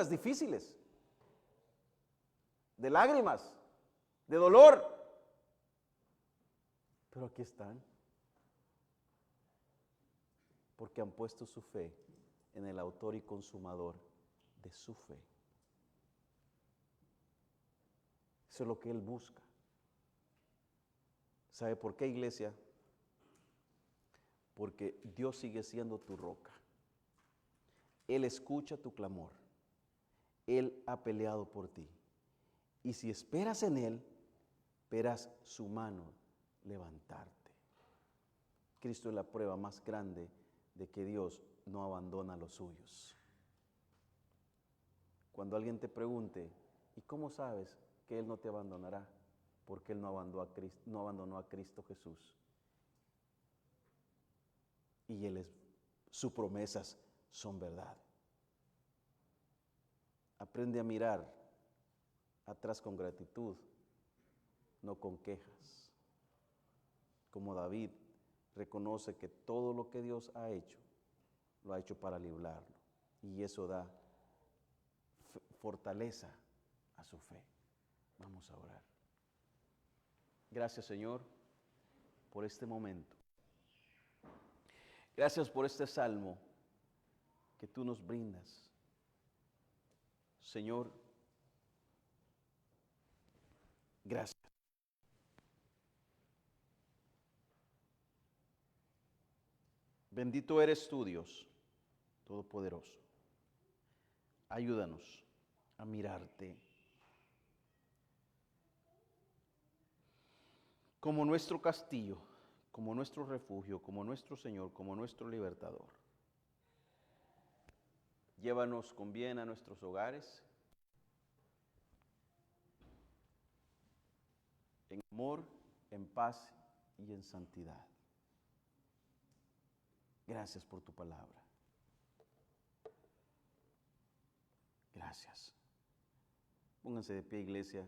difíciles, de lágrimas, de dolor. Pero aquí están, porque han puesto su fe en el autor y consumador de su fe. Eso es lo que Él busca. ¿Sabe por qué, iglesia? Porque Dios sigue siendo tu roca. Él escucha tu clamor. Él ha peleado por ti. Y si esperas en Él, verás su mano levantarte. Cristo es la prueba más grande de que Dios no abandona a los suyos. Cuando alguien te pregunte: ¿y cómo sabes que Él no te abandonará? Porque Él no abandonó a Cristo Jesús. Y sus promesas son verdad. Aprende a mirar atrás con gratitud, no con quejas. Como David reconoce que todo lo que Dios ha hecho, lo ha hecho para librarlo. Y eso da fortaleza a su fe. Vamos a orar. Gracias, Señor, por este momento. Gracias por este salmo que tú nos brindas. Señor, gracias. Bendito eres tú, Dios, Todopoderoso, ayúdanos a mirarte como nuestro castillo, como nuestro refugio, como nuestro Señor, como nuestro libertador. Llévanos con bien a nuestros hogares, en amor, en paz y en santidad. Gracias por tu palabra. Gracias. Pónganse de pie, iglesia.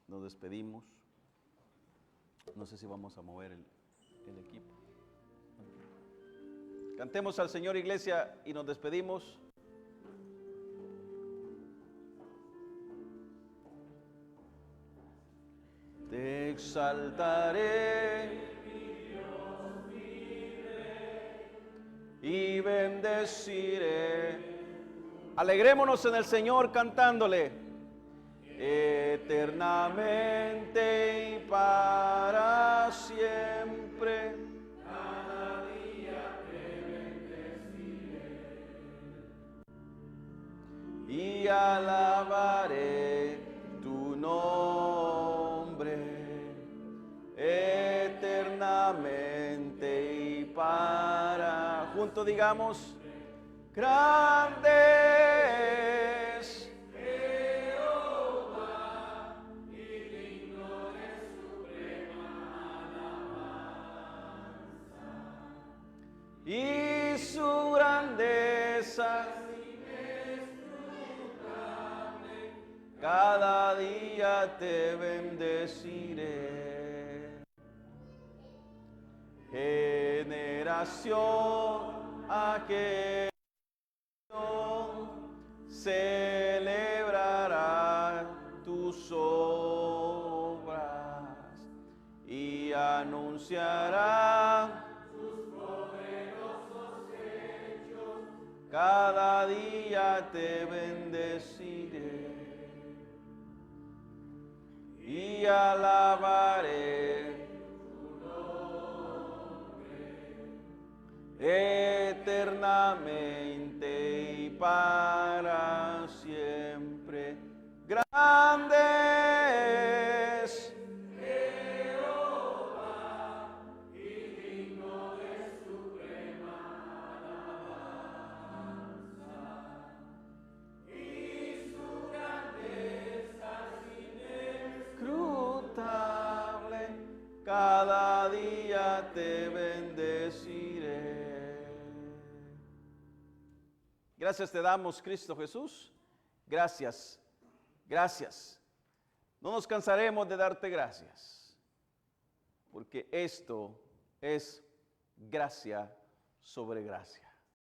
Nos despedimos. No sé si vamos a mover el equipo. Cantemos al Señor, iglesia, y nos despedimos. Te exaltaré y bendeciré. Alegrémonos en el Señor cantándole eternamente y para siempre. Cada día te bendeciré y alabaré tu nombre eternamente y para. Juntos digamos: grande es Jehová y digno de suprema alabanza, y su grandeza inescrutable, cada día te bendeciré. Generación a que celebrará tus obras y anunciará tus poderosos hechos. Cada día te bendeciré y alabaré tu nombre eternamente y para siempre. Grande es Jehová y digno de suprema alabanza, y su grandeza es inescrutable, cada día te bendeciré. Gracias te damos, Cristo Jesús. Gracias, gracias. No nos cansaremos de darte gracias, porque esto es gracia sobre gracia.